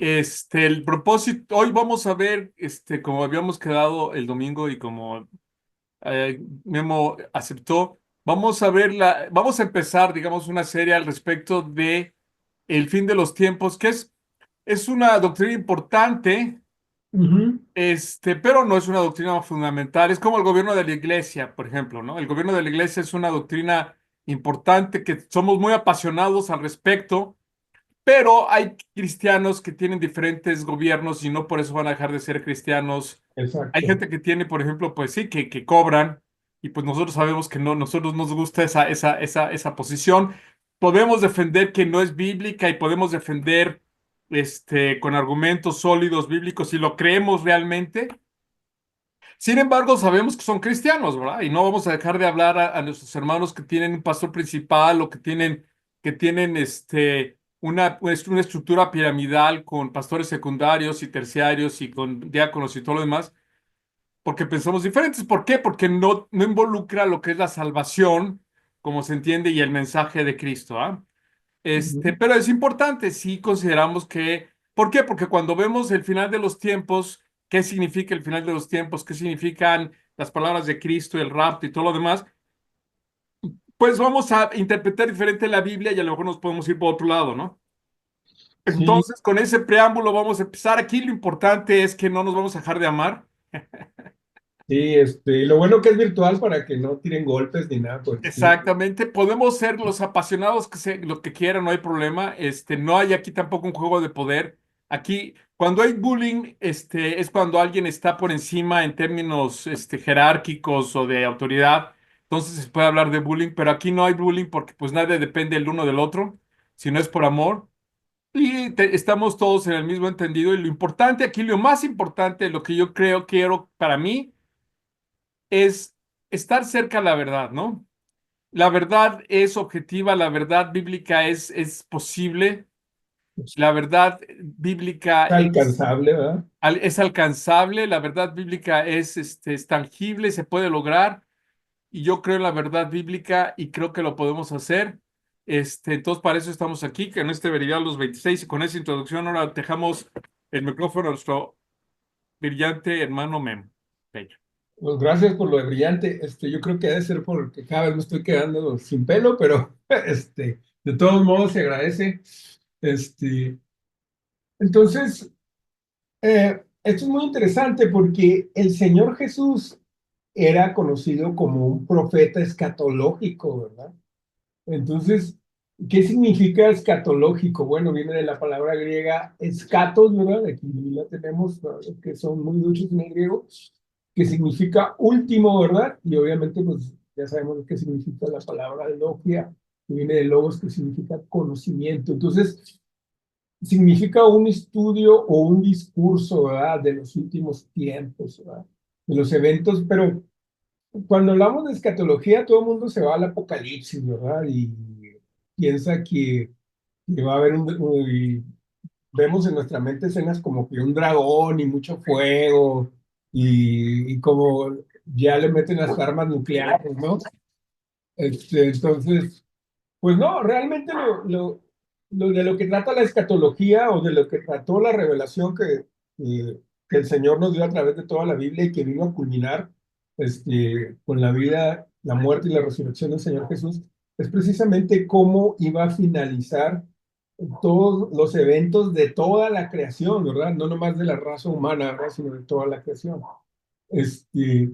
El propósito, hoy vamos a ver, como habíamos quedado el domingo y como Memo aceptó, vamos a empezar, digamos, una serie al respecto de el fin de los tiempos, es una doctrina importante, Ujú. pero no es una doctrina fundamental. Es como el gobierno de la iglesia, por ejemplo, ¿no? El gobierno de la iglesia es una doctrina importante que somos muy apasionados al respecto. Pero hay cristianos que tienen diferentes gobiernos y no por eso van a dejar de ser cristianos. Hay Exacto. gente que tiene, por ejemplo, pues sí, que cobran y pues nosotros sabemos que no, nosotros nos gusta esa posición. Podemos defender que no es bíblica y podemos defender con argumentos sólidos bíblicos si lo creemos realmente. Sin embargo, sabemos que son cristianos, ¿verdad? Y no vamos a dejar de hablar a nuestros hermanos que tienen un pastor principal o que tienen una estructura piramidal con pastores secundarios y terciarios y con diáconos y todo lo demás, porque pensamos diferentes. ¿Por qué? Porque no involucra lo que es la salvación, como se entiende, y el mensaje de Cristo, ¿ah? Ujú. Pero es importante, sí consideramos ¿por qué? Porque cuando vemos el final de los tiempos, ¿qué significa el final de los tiempos? ¿Qué significan las palabras de Cristo, el rapto y todo lo demás? Pues vamos a interpretar diferente la Biblia y a lo mejor nos podemos ir por otro lado, ¿no? Sí, Entonces, con ese preámbulo vamos a empezar. Aquí lo importante es que no nos vamos a dejar de amar. sí, lo bueno que es virtual para que no tiren golpes ni nada por el estilo. Exactamente, podemos ser los apasionados lo que quieran, no hay problema. No hay aquí tampoco un juego de poder. Aquí, cuando hay bullying, es cuando alguien está por encima en términos, jerárquicos o de autoridad. Entonces se puede hablar de bullying, pero aquí no hay bullying porque pues nadie depende el uno del otro, sino es por amor. Y estamos todos en el mismo entendido. Y lo importante aquí, lo más importante, lo que yo quiero para mí, es estar cerca a la verdad, ¿no? La verdad es objetiva, la verdad bíblica es posible, Es la verdad bíblica alcanzable, ¿verdad? es alcanzable, la verdad bíblica es tangible, se puede lograr, y yo creo en la verdad bíblica y creo que lo podemos hacer. Entonces, para eso estamos aquí, que en este Veridial los 26, y con esa introducción ahora dejamos el micrófono a nuestro brillante hermano Mem. Bello. Pues gracias por lo de brillante. Yo creo que debe ser porque cada vez me estoy quedando sin pelo, pero de todos modos se agradece. Este, entonces, esto es muy interesante porque el Señor Jesús era conocido como un profeta escatológico, ¿verdad? Entonces, ¿qué significa escatológico? Bueno, viene de la palabra griega escatos, ¿verdad? Aquí la tenemos, ¿verdad? Que son muy duchos en el griego, que significa último, ¿verdad? Y obviamente, pues ya sabemos qué significa la palabra logia, que viene de logos, que significa conocimiento. Entonces, significa un estudio o un discurso, ¿verdad? De los últimos tiempos, ¿verdad? De los eventos, pero cuando hablamos de escatología, todo el mundo se va al apocalipsis, ¿verdad? Y piensa que va a haber y vemos en nuestra mente escenas como que un dragón y mucho fuego y como ya le meten las armas nucleares, ¿no? Entonces, pues no, realmente de lo que trata la escatología o de lo que trató la revelación que el Señor nos dio a través de toda la Biblia y que vino a culminar con la vida, la muerte y la resurrección del Señor Jesús, es precisamente cómo iba a finalizar todos los eventos de toda la creación, ¿verdad? No nomás de la raza humana, ¿verdad? Sino de toda la creación. Este,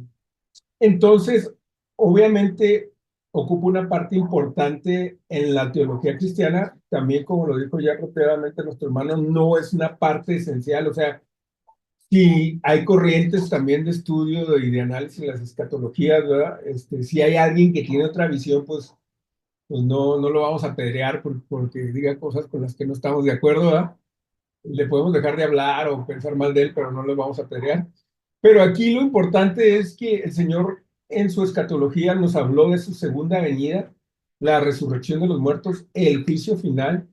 entonces, obviamente, ocupa una parte importante en la teología cristiana, también como lo dijo ya apropiadamente nuestro hermano, no es una parte esencial, o sea, si hay corrientes también de estudio y de análisis de las escatologías, ¿verdad? Si hay alguien que tiene otra visión, pues no lo vamos a apedrear porque diga cosas con las que no estamos de acuerdo, ¿verdad? Le podemos dejar de hablar o pensar mal de él, pero no lo vamos a apedrear. Pero aquí lo importante es que el Señor en su escatología nos habló de su segunda venida, la resurrección de los muertos, el juicio final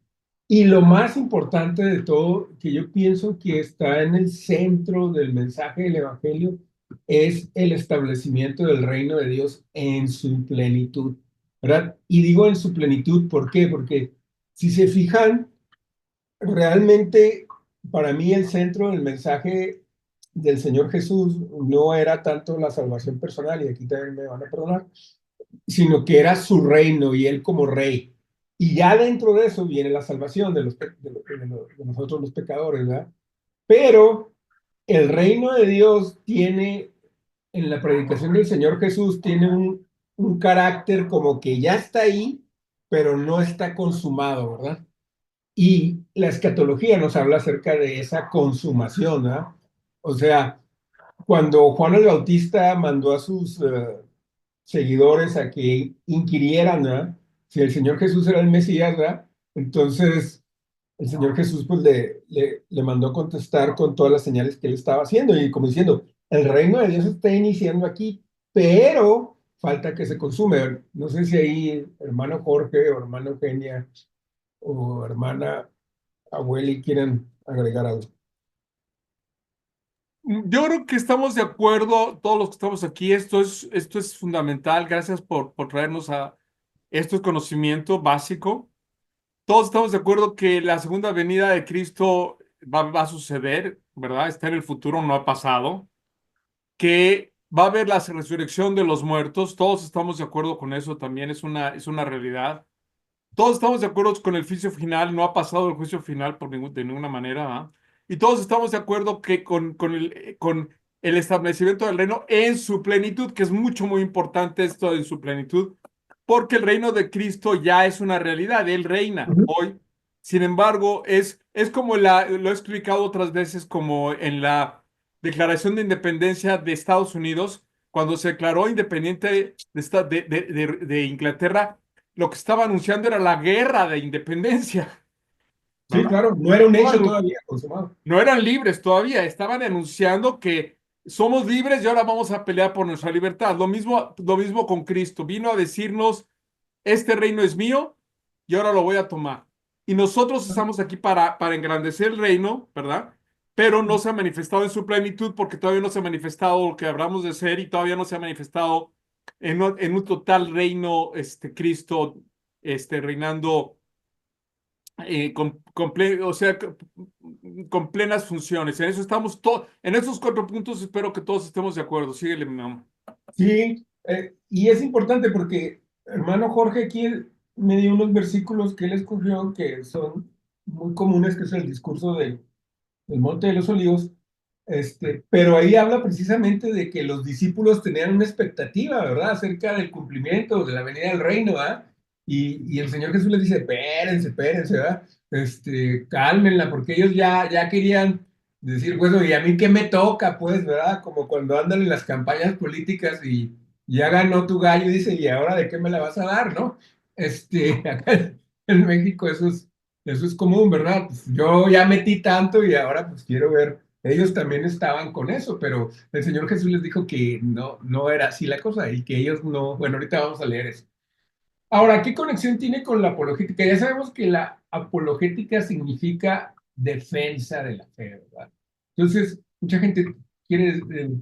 y lo más importante de todo, que yo pienso que está en el centro del mensaje del Evangelio, es el establecimiento del reino de Dios en su plenitud, ¿verdad? Y digo en su plenitud, ¿por qué? Porque si se fijan, realmente para mí el centro del mensaje del Señor Jesús no era tanto la salvación personal, y aquí también me van a perdonar, sino que era su reino y él como rey. Y ya dentro de eso viene la salvación de nosotros los pecadores, ¿verdad? Pero el reino de Dios tiene, en la predicación del Señor Jesús, tiene un carácter como que ya está ahí, pero no está consumado, ¿verdad? Y la escatología nos habla acerca de esa consumación, ¿verdad? O sea, cuando Juan el Bautista mandó a sus seguidores a que inquirieran, ¿verdad? Si el Señor Jesús era el Mesías, ¿verdad? Entonces el Señor Jesús pues le mandó contestar con todas las señales que él estaba haciendo y como diciendo, el reino de Dios está iniciando aquí, pero falta que se consume. No sé si ahí hermano Jorge o hermano Eugenia o hermana Abueli quieren agregar algo. Yo creo que estamos de acuerdo, todos los que estamos aquí, esto es fundamental. Gracias por traernos a esto es conocimiento básico. Todos estamos de acuerdo que la segunda venida de Cristo va a suceder, ¿verdad? Está en el futuro, no ha pasado. Que va a haber la resurrección de los muertos. Todos estamos de acuerdo con eso también, es una realidad. Todos estamos de acuerdo con el juicio final, no ha pasado el juicio final de ninguna manera, ¿va? Y todos estamos de acuerdo que con el establecimiento del reino en su plenitud, que es mucho, muy importante esto en su plenitud, porque el reino de Cristo ya es una realidad, Él reina Ujú. hoy. Sin embargo, es como lo he explicado otras veces, como en la Declaración de Independencia de Estados Unidos, cuando se declaró independiente de Inglaterra, lo que estaba anunciando era la guerra de independencia, Sí, ¿verdad? claro, no era un hecho Estaban- todavía consumado. no eran libres todavía, estaban anunciando que somos libres y ahora vamos a pelear por nuestra libertad. Lo mismo con Cristo. Vino a decirnos, este reino es mío y ahora lo voy a tomar. Y nosotros estamos aquí para engrandecer el reino, ¿verdad? Pero no se ha manifestado en su plenitud porque todavía no se ha manifestado lo que hablamos de ser y todavía no se ha manifestado en un total reino, Cristo, reinando o sea, con plenas funciones. En eso estamos todos, en esos cuatro puntos espero que todos estemos de acuerdo. Síguele, mi mamá. Sí, y es importante porque hermano Jorge aquí me dio unos versículos que él escogió que son muy comunes, que es el discurso del Monte de los Olivos, pero ahí habla precisamente de que los discípulos tenían una expectativa, ¿verdad?, acerca del cumplimiento de la venida del reino, ¿verdad? Y el Señor Jesús les dice, espérense, espérense, ¿verdad? Cálmenla, porque ellos ya querían decir, bueno, ¿y a mí qué me toca, pues, ¿verdad? Como cuando andan en las campañas políticas y ya ganó tu gallo y dice, ¿y ahora de qué me la vas a dar, no? Acá en México eso es común, ¿verdad? Pues yo ya metí tanto y ahora pues quiero ver. Ellos también estaban con eso, pero el Señor Jesús les dijo que no era así la cosa y que ellos no. Bueno, ahorita vamos a leer eso. Ahora, ¿qué conexión tiene con la apologética? Ya sabemos que la apologética significa defensa de la fe, ¿verdad? Entonces, mucha gente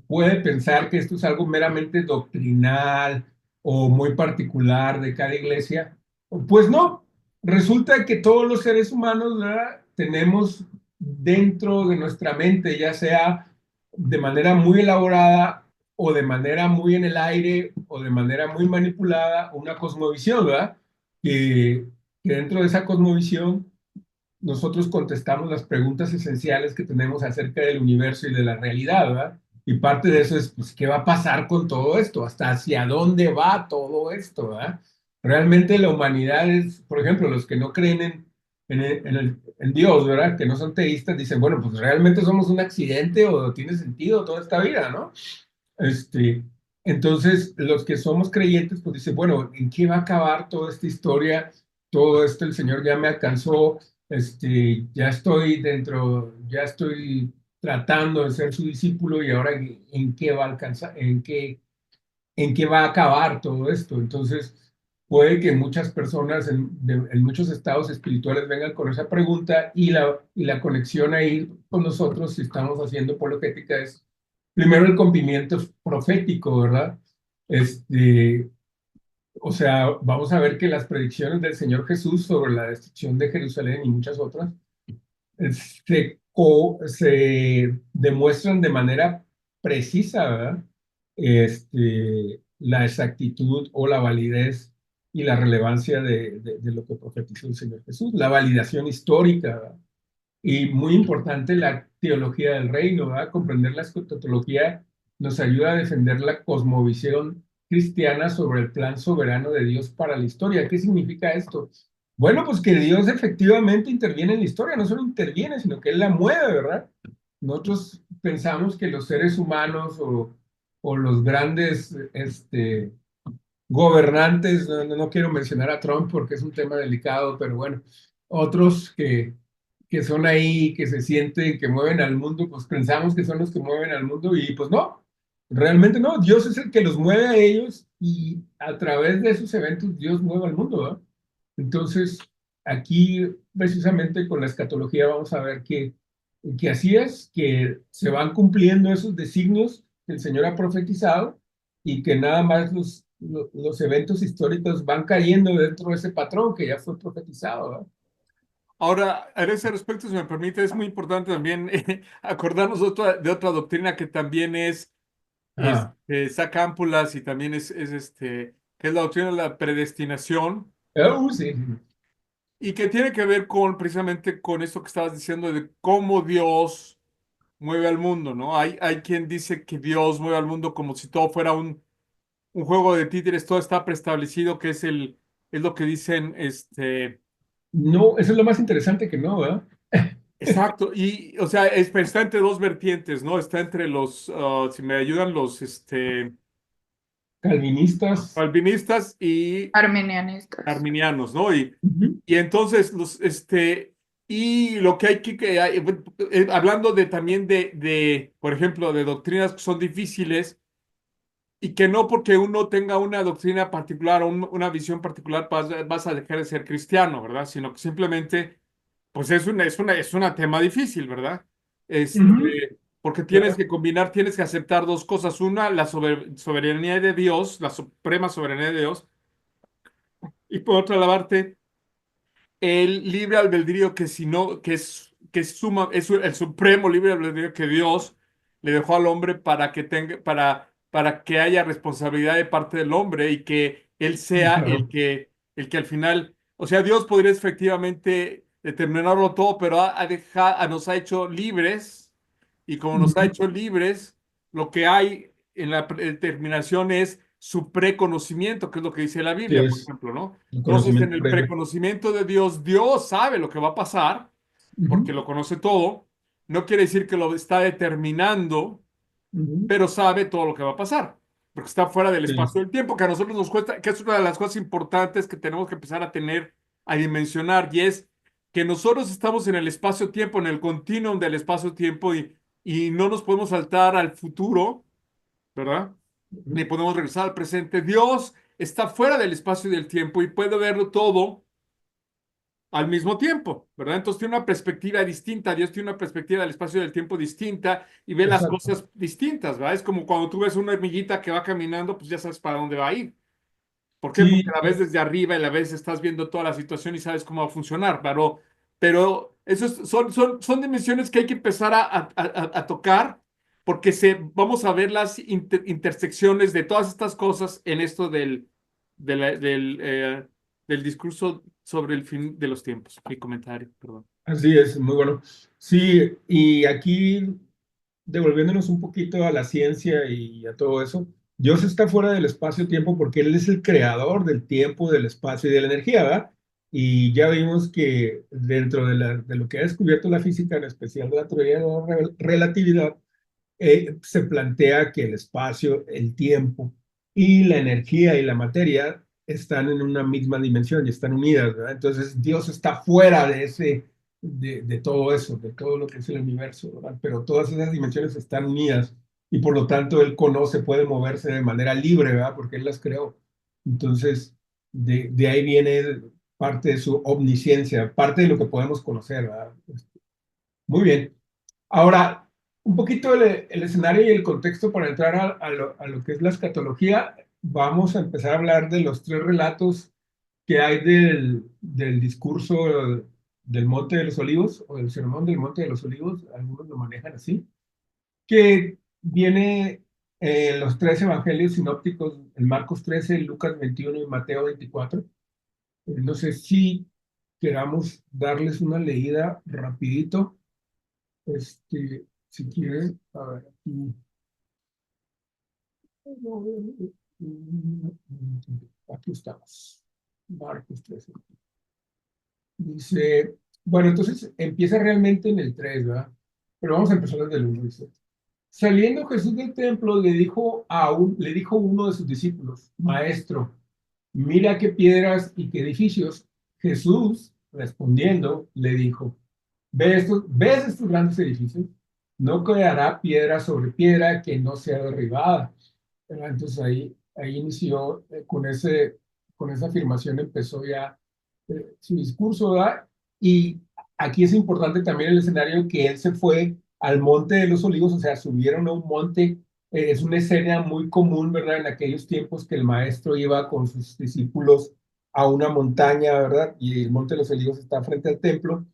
puede pensar que esto es algo meramente doctrinal o muy particular de cada iglesia. Pues no, resulta que todos los seres humanos, ¿verdad?, tenemos dentro de nuestra mente, ya sea de manera muy elaborada o de manera muy en el aire o de manera muy manipulada, una cosmovisión, ¿verdad? Que dentro de esa cosmovisión nosotros contestamos las preguntas esenciales que tenemos acerca del universo y de la realidad, ¿verdad? Y parte de eso es, pues, ¿qué va a pasar con todo esto? ¿Hasta hacia dónde va todo esto, ¿verdad? Realmente la humanidad es, por ejemplo, los que no creen en Dios, ¿verdad? Que no son teístas, dicen, bueno, pues realmente somos un accidente o tiene sentido toda esta vida, ¿no? Este, entonces, los que somos creyentes, pues dice, bueno, ¿en qué va a acabar toda esta historia? Todo esto el Señor ya me alcanzó, ya estoy dentro, ya estoy tratando de ser su discípulo y ahora ¿en qué va a alcanzar, en qué va a acabar todo esto? Entonces, puede que muchas personas en muchos estados espirituales vengan con esa pregunta y la conexión ahí con nosotros, si estamos haciendo apologética, es primero el cumplimiento profético, ¿verdad? Este, o sea, vamos a ver que las predicciones del Señor Jesús sobre la destrucción de Jerusalén y muchas otras se se demuestran de manera precisa, ¿verdad? La exactitud o la validez y la relevancia de lo que profetizó el Señor Jesús, la validación histórica, ¿verdad? Y muy importante la teología del reino, ¿verdad? Comprender la escatología nos ayuda a defender la cosmovisión cristiana sobre el plan soberano de Dios para la historia. ¿Qué significa esto? Bueno, pues que Dios efectivamente interviene en la historia, no solo interviene, sino que Él la mueve, ¿verdad? Nosotros pensamos que los seres humanos o los grandes gobernantes, no quiero mencionar a Trump porque es un tema delicado, pero bueno, otros que son ahí, que se sienten, que mueven al mundo, pues pensamos que son los que mueven al mundo y pues no, realmente no, Dios es el que los mueve a ellos y a través de esos eventos Dios mueve al mundo, ¿no? Entonces, aquí precisamente con la escatología vamos a ver que así es, que se van cumpliendo esos designios que el Señor ha profetizado y que nada más los eventos históricos van cayendo dentro de ese patrón que ya fue profetizado, ¿verdad? Ahora, a ese respecto, si me permite, es muy importante también acordarnos de otra doctrina que también Ah, saca ámpulas y también que es la doctrina de la predestinación sí. y que tiene que ver con precisamente con esto que estabas diciendo de cómo Dios mueve al mundo, ¿no? Hay quien dice que Dios mueve al mundo como si todo fuera un juego de títeres, todo está preestablecido, que es lo que dicen, No, eso es lo más interesante que no, ¿verdad? exacto, y, o sea, está entre dos vertientes, ¿no? Está entre si me ayudan, Calvinistas. calvinistas y Arminianistas. arminianos, ¿no? Ujú. Y entonces, y lo que hay hablando también por ejemplo, de doctrinas que son difíciles y que no porque uno tenga una doctrina particular o una visión particular vas a dejar de ser cristiano, ¿verdad? Sino que simplemente, pues es una tema difícil, ¿verdad? Ujú. Porque tienes Claro. que combinar, tienes que aceptar dos cosas. Una, la soberanía de Dios, la suprema soberanía de Dios, y por otra, la parte el libre albedrío que si no, es el supremo libre albedrío que Dios le dejó al hombre para que tenga, para que haya responsabilidad de parte del hombre y que él sea Claro. el que al final, o sea, Dios podría efectivamente determinarlo todo, pero nos ha hecho libres, y como nos ha Ujú. hecho libres, lo que hay en la determinación es su preconocimiento, que es lo que dice la Sí, Biblia, por es ejemplo, ¿no? el Entonces, en conocimiento el previo. preconocimiento de Dios, Dios sabe lo que va a pasar, porque Ujú. lo conoce todo. No quiere decir que lo está determinando, Ujú. pero sabe todo lo que va a pasar, porque está fuera del Sí. espacio del tiempo, que a nosotros nos cuesta, que es una de las cosas importantes que tenemos que empezar a tener, a dimensionar, y es que nosotros estamos en el espacio-tiempo, en el continuum del espacio-tiempo, y no nos podemos saltar al futuro, ¿verdad? Ujú. Ni podemos regresar al presente. Dios está fuera del espacio y del tiempo y puede verlo todo al mismo tiempo, ¿verdad? Entonces tiene una perspectiva distinta, Dios tiene una perspectiva del espacio y del tiempo distinta y ve las Exacto. cosas distintas, ¿verdad? Es como cuando tú ves una hormiguita que va caminando, pues ya sabes para dónde va a ir. ¿Por qué? Porque Sí, la ves desde arriba y la ves, estás viendo toda la situación y sabes cómo va a funcionar, pero son dimensiones que hay que empezar a tocar porque vamos a ver las intersecciones de todas estas cosas en esto del discurso sobre el fin de los tiempos. Mi comentario, perdón. así es, muy bueno. Sí, y aquí devolviéndonos un poquito a la ciencia y a todo eso, Dios está fuera del espacio-tiempo porque Él es el creador del tiempo, del espacio y de la energía, ¿verdad? Y ya vimos que dentro de lo que ha descubierto la física, en especial la teoría de la relatividad, se plantea que el espacio, el tiempo y la energía y la materia están en una misma dimensión y están unidas, ¿verdad? Entonces Dios está fuera de todo eso, de todo lo que es el universo, ¿verdad? Pero todas esas dimensiones están unidas y por lo tanto Él conoce, puede moverse de manera libre, ¿verdad? Porque Él las creó. Entonces, de ahí viene parte de su omnisciencia, parte de lo que podemos conocer, ¿verdad? Muy bien. Ahora, un poquito el escenario y el contexto para entrar a lo que es la escatología. Vamos a empezar a hablar de los tres relatos que hay del discurso del Monte de los Olivos o del Sermón del Monte de los Olivos, algunos lo manejan así, que viene en los tres evangelios sinópticos, en Marcos 13, Lucas 21 y Mateo 24. No sé si queramos darles una leída rapidito, si quieren, a ver, aquí estamos, Marcos 13. Dice, bueno, entonces empieza realmente en el 3, ¿verdad? Pero vamos a empezar desde el 1, dice. Saliendo Jesús del templo, le dijo uno de sus discípulos, Maestro, mira qué piedras y qué edificios. Jesús, respondiendo, le dijo, ¿ves estos grandes edificios? No quedará piedra sobre piedra que no sea derribada. ¿Verdad? Entonces ahí inició con esa afirmación empezó ya su discurso, ¿verdad? Y aquí es importante también el escenario que él se fue al Monte de los Olivos, o sea, subieron a un monte. Es una escena muy común, ¿verdad? En aquellos tiempos que el maestro iba con sus discípulos a una montaña, ¿verdad? Y el Monte de los Olivos está frente al templo.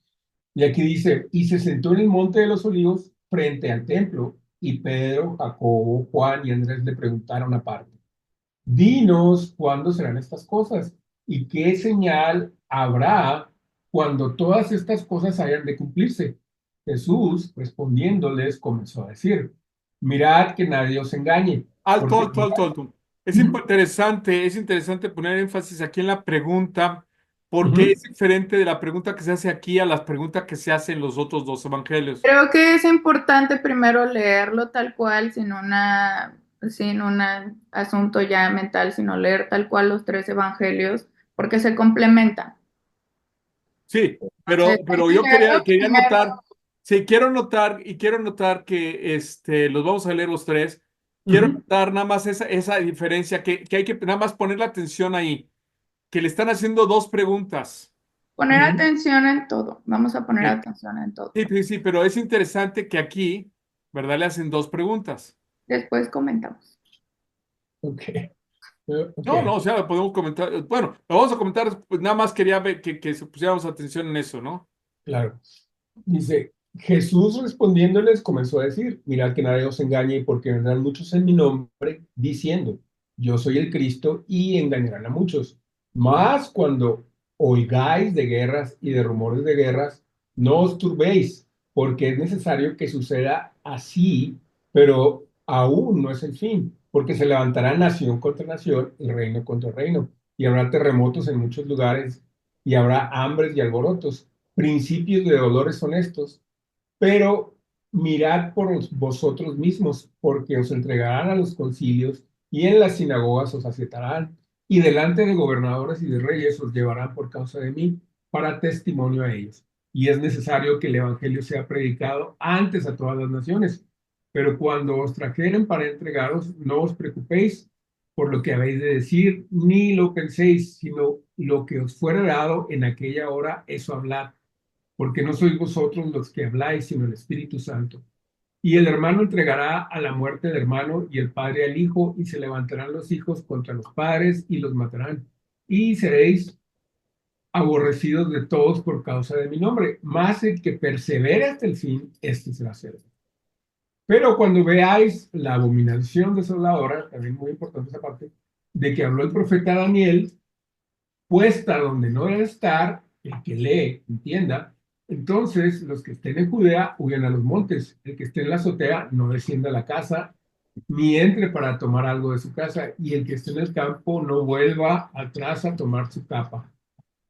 Y aquí dice, y se sentó en el Monte de los Olivos frente al templo, y Pedro, Jacobo, Juan y Andrés le preguntaron aparte, dinos cuándo serán estas cosas y qué señal habrá cuando todas estas cosas hayan de cumplirse. Jesús, respondiéndoles, comenzó a decir, mirad que nadie os engañe, Alto, porque alto, alto, alto. Ujú, Es interesante poner énfasis aquí en la pregunta, porque ujú. es diferente de la pregunta que se hace aquí a la pregunta que se hace en los otros dos evangelios. Creo que es importante primero leerlo tal cual, sin un asunto ya mental, sino leer tal cual los tres evangelios, porque se complementan. Sí, Entonces, hay pero que yo leerlo quería primero. notar, sí, quiero notar que los vamos a leer los tres. Quiero Ujú. notar nada más esa diferencia, que hay que nada más poner la atención ahí, que le están haciendo dos preguntas. Poner Ujú. atención en todo. Vamos a poner Sí, atención en todo. sí, sí, sí, pero es interesante que aquí, ¿verdad? Le hacen dos preguntas. Después comentamos. Ok, ok, No, no, o sea, podemos comentar, bueno, lo vamos a comentar, pues nada más quería ver que se pusiéramos atención en eso, ¿no? claro. Dice, Jesús respondiéndoles comenzó a decir, mirad que nadie os engañe porque vendrán muchos en mi nombre diciendo, yo soy el Cristo y engañarán a muchos. Mas cuando oigáis de guerras y de rumores de guerras, no os turbéis, porque es necesario que suceda así, pero aún no es el fin, porque se levantará nación contra nación y reino contra reino, y habrá terremotos en muchos lugares, y habrá hambres y alborotos principios de dolores son estos, pero mirad por vosotros mismos, porque os entregarán a los concilios y en las sinagogas os aceptarán, y delante de gobernadores y de reyes os llevarán por causa de mí, para testimonio a ellos. Y es necesario que el Evangelio sea predicado antes a todas las naciones. Pero cuando os trajeren para entregaros, no os preocupéis por lo que habéis de decir, ni lo penséis, sino lo que os fuera dado en aquella hora, eso hablad, porque no sois vosotros los que habláis, sino el Espíritu Santo. Y el hermano entregará a la muerte al hermano y el padre al hijo, y se levantarán los hijos contra los padres y los matarán. Y seréis aborrecidos de todos por causa de mi nombre, mas el que persevere hasta el fin, este será salvo. Pero cuando veáis la abominación desoladora, también muy importante esa parte, de que habló el profeta Daniel, puesta donde no debe estar, el que lee, entienda, entonces los que estén en Judea huyan a los montes, el que esté en la azotea no descienda a la casa, ni entre para tomar algo de su casa, y el que esté en el campo no vuelva atrás a tomar su capa.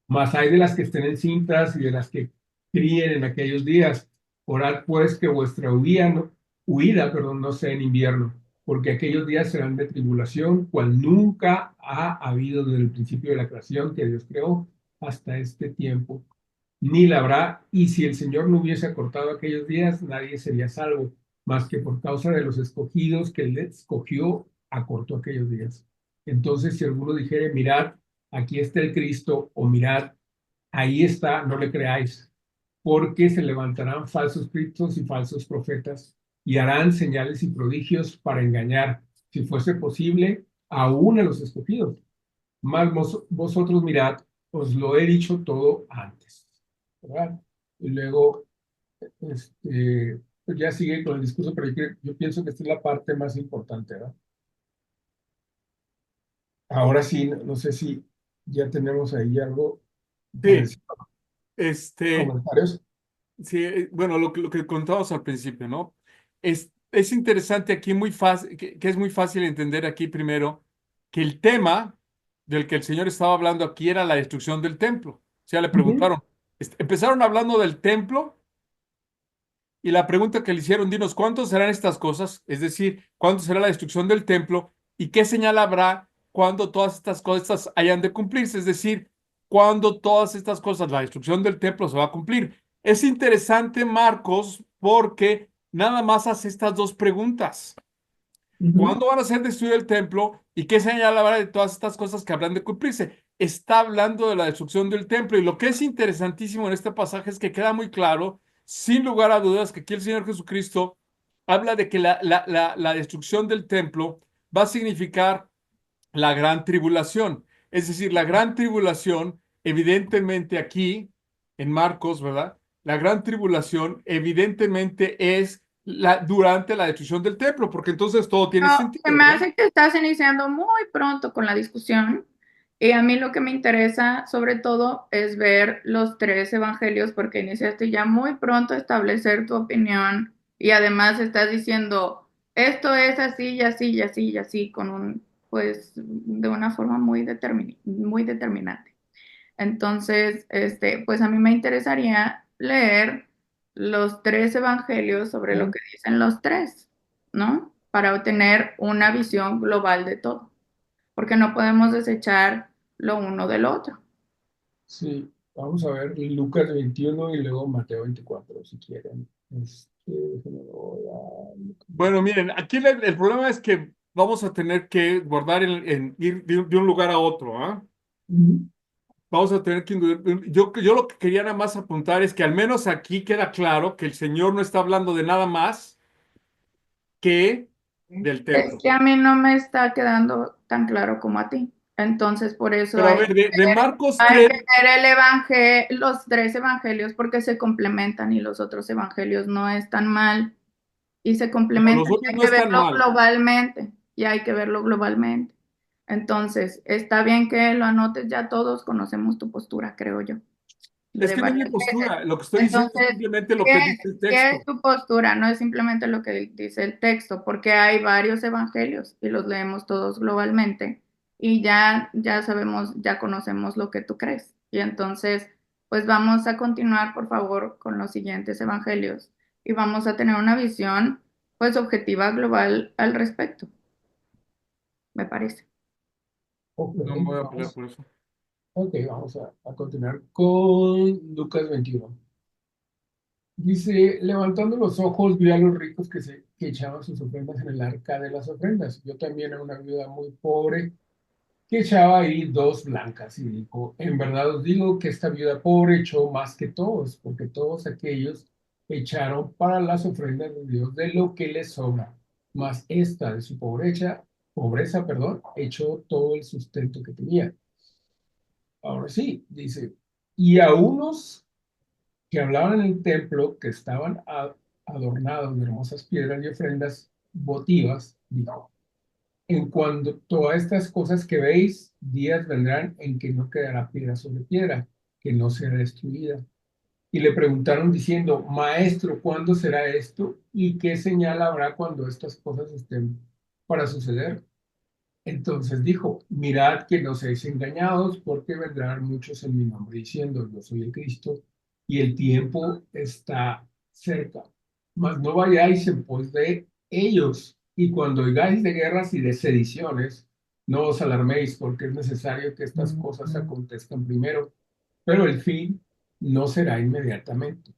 Mas hay de las que estén encintas y de las que críen en aquellos días. Orad pues que vuestra huida, no sea en invierno, porque aquellos días serán de tribulación, cual nunca ha habido desde el principio de la creación que Dios creó hasta este tiempo, ni la habrá. Y si el Señor no hubiese acortado aquellos días, nadie sería salvo, más que por causa de los escogidos que Él escogió, acortó aquellos días. Entonces, si alguno dijere, mirad, aquí está el Cristo, o mirad, ahí está, no le creáis, porque se levantarán falsos cristos y falsos profetas, y harán señales y prodigios para engañar, si fuese posible, aún a los escogidos. Mas vosotros mirad, os lo he dicho todo antes. ¿verdad? Y luego, pues ya sigue con el discurso, pero yo pienso que esta es la parte más importante, ¿verdad? Ahora sí, no sé si ya tenemos ahí algo para Sí, decir, este, comentarios. sí, bueno, lo que contábamos al principio, ¿no? Es interesante aquí, muy fácil, que es muy fácil entender aquí primero que el tema del que el Señor estaba hablando aquí era la destrucción del templo. O sea, le Ujú, preguntaron, empezaron hablando del templo y la pregunta que le hicieron, dinos, ¿cuántos serán estas cosas? Es decir, ¿cuánto será la destrucción del templo? ¿Y qué señal habrá cuando todas estas cosas hayan de cumplirse? Es decir, cuando todas estas cosas, la destrucción del templo se va a cumplir. Es interesante, Marcos, porque nada más hace estas dos preguntas. ujú. ¿Cuándo van a ser destruido el templo? ¿Y qué señal habrá de todas estas cosas que habrán de cumplirse? Está hablando de la destrucción del templo. Y lo que es interesantísimo en este pasaje es que queda muy claro, sin lugar a dudas, que aquí el Señor Jesucristo habla de que la destrucción del templo va a significar la gran tribulación. Es decir, la gran tribulación, evidentemente aquí, en Marcos, ¿verdad? La gran tribulación, evidentemente, es durante la destrucción del templo, porque entonces todo tiene No, se sentido, me ¿verdad? hace que estás iniciando muy pronto con la discusión y a mí lo que me interesa sobre todo es ver los tres evangelios porque iniciaste ya muy pronto a establecer tu opinión y además estás diciendo esto es así y así y así y así con un, pues, de una forma muy determinante. Entonces, pues a mí me interesaría leer los tres evangelios sobre lo que dicen los tres, ¿no? Para obtener una visión global de todo, porque no podemos desechar lo uno del otro. Sí, vamos a ver Lucas 21 y luego Mateo 24 si quieren. Déjenme voy Bueno, miren, aquí el problema es que vamos a tener que guardar ir de un lugar a otro, ¿ah? Ujú. Vamos a tener que... yo lo que quería nada más apuntar es que al menos aquí queda claro que el Señor no está hablando de nada más que del Es templo. que a mí no me está quedando tan claro como a ti. Entonces, por eso Pero a ver, de Marcos hay 3, que ver el evangelio, los tres evangelios porque se complementan y los otros evangelios no están mal y se no, complementan los y otros hay no que están verlo mal. globalmente y hay que verlo globalmente. Entonces, está bien que lo anotes, ya todos conocemos tu postura, creo yo, Es de que no es mi varias veces. postura. Lo que estoy diciendo es Entonces, simplemente lo ¿qué, que dice el qué es texto. tu postura? No es simplemente lo que dice el texto, porque hay varios evangelios y los leemos todos globalmente y ya sabemos, ya conocemos lo que tú crees. Y entonces, pues vamos a continuar, por favor, con los siguientes evangelios y vamos a tener una visión, pues, objetiva global al respecto, me parece. Ok, No me voy a pelear vamos, por eso. ok, vamos a continuar con Lucas 21. Dice, levantando los ojos, vio a los ricos que echaban sus ofrendas en el arca de las ofrendas. Yo también era una viuda muy pobre que echaba ahí dos blancas y dijo, en verdad os digo que esta viuda pobre echó más que todos, porque todos aquellos echaron para las ofrendas de Dios de lo que les sobra, mas esta de su pobreza, perdón, echó todo el sustento que tenía. Ahora sí, dice, y a unos que hablaban en el templo, que estaban adornados de hermosas piedras y ofrendas votivas, dijo, en cuanto a estas cosas que veis, días vendrán en que no quedará piedra sobre piedra, que no será destruida. Y le preguntaron diciendo, Maestro, ¿cuándo será esto? ¿Y qué señal habrá cuando estas cosas estén para suceder? Entonces dijo, mirad que no seáis engañados, porque vendrán muchos en mi nombre diciendo, yo soy el Cristo, y el tiempo está cerca. Mas no vayáis en pos de ellos, y cuando oigáis de guerras y de sediciones, no os alarméis, porque es necesario que estas cosas acontezcan primero, pero el fin no será inmediatamente.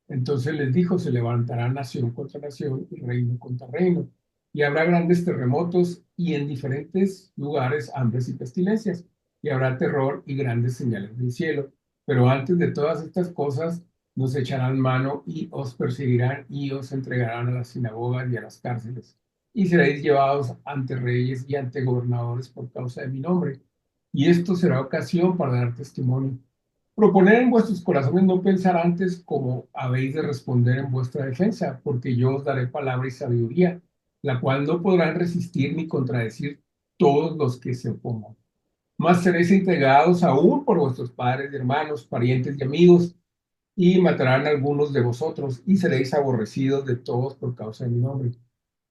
Entonces les dijo, se levantará nación contra nación y reino contra reino y habrá grandes terremotos y en diferentes lugares hambres y pestilencias, y habrá terror y grandes señales del cielo. Pero antes de todas estas cosas, nos echarán mano y os perseguirán y os entregarán a las sinagogas y a las cárceles, y seréis llevados ante reyes y ante gobernadores por causa de mi nombre. Y esto será ocasión para dar testimonio. Proponer en vuestros corazones no pensar antes como habéis de responder en vuestra defensa, porque yo os daré palabra y sabiduría, la cual no podrán resistir ni contradecir todos los que se opongan. Mas seréis entregados aún por vuestros padres, hermanos, parientes y amigos, y matarán a algunos de vosotros, y seréis aborrecidos de todos por causa de mi nombre.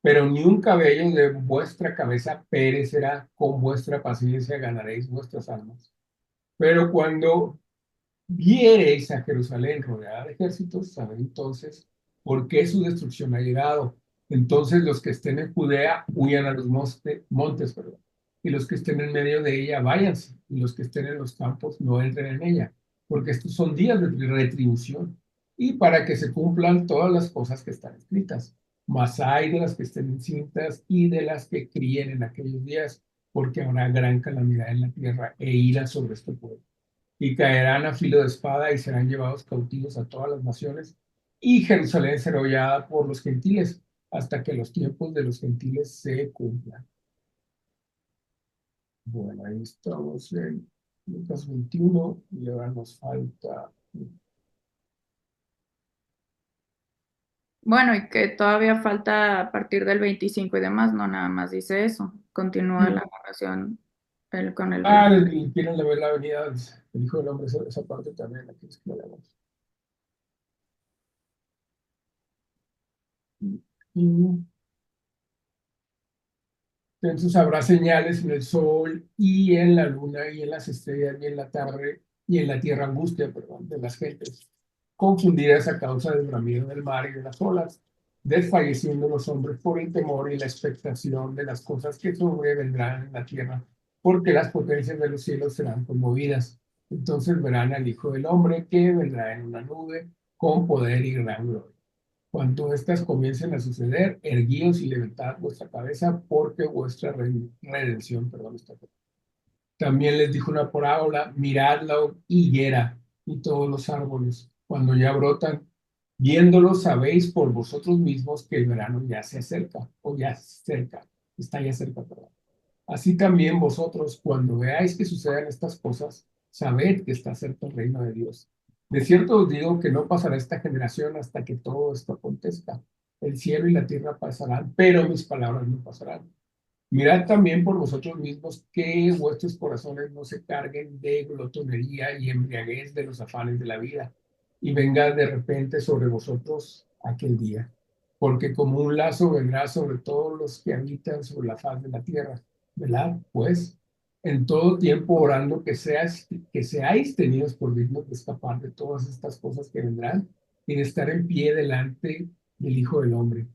Pero ni un cabello de vuestra cabeza perecerá, con vuestra paciencia ganaréis vuestras almas. Pero cuando viereis a Jerusalén rodeada de ejércitos, sabed entonces por qué su destrucción ha llegado. Entonces los que estén en Judea huyan a los montes, perdón, y los que estén en medio de ella váyanse, y los que estén en los campos no entren en ella, porque estos son días de retribución, y para que se cumplan todas las cosas que están escritas. Mas hay de las que estén encintas y de las que críen en aquellos días, porque habrá gran calamidad en la tierra e ira sobre este pueblo y caerán a filo de espada y serán llevados cautivos a todas las naciones, y Jerusalén será hollada por los gentiles hasta que los tiempos de los gentiles se cumplan. Bueno, ahí estamos en Lucas 21 y ahora nos falta. Bueno, y que todavía falta a partir del 25 y demás, no nada más dice eso. Continúa la narración con el resto. Y quieren ver la venida del Hijo del Hombre, esa parte también, aquí es que la leemos. Y entonces habrá señales en el sol y en la luna y en las estrellas y en la tarde y en la tierra angustia, perdón, de las gentes, confundidas a causa del bramido del mar y de las olas, desfalleciendo los hombres por el temor y la expectación de las cosas que sobrevendrán en la tierra, porque las potencias de los cielos serán conmovidas. Entonces verán al Hijo del Hombre que vendrá en una nube con poder y gran gloria. Cuando éstas comiencen a suceder, erguíos y levantad vuestra cabeza, porque vuestra redención, perdón, está cerca. También les dijo una parábola: mirad la higuera y todos los árboles, cuando ya brotan, viéndolos sabéis por vosotros mismos que el verano ya se acerca, o ya cerca, está ya cerca, perdón. Así también vosotros, cuando veáis que sucedan estas cosas, sabed que está cerca el reino de Dios. De cierto os digo que no pasará esta generación hasta que todo esto acontezca. El cielo y la tierra pasarán, pero mis palabras no pasarán. Mirad también por vosotros mismos que vuestros corazones no se carguen de glotonería y embriaguez de los afanes de la vida, y venga de repente sobre vosotros aquel día, porque como un lazo vendrá sobre todos los que habitan sobre la faz de la tierra. Velad, pues, en todo tiempo orando que seáis tenidos por dignos de escapar de todas estas cosas que vendrán y de estar en pie delante del Hijo del Hombre.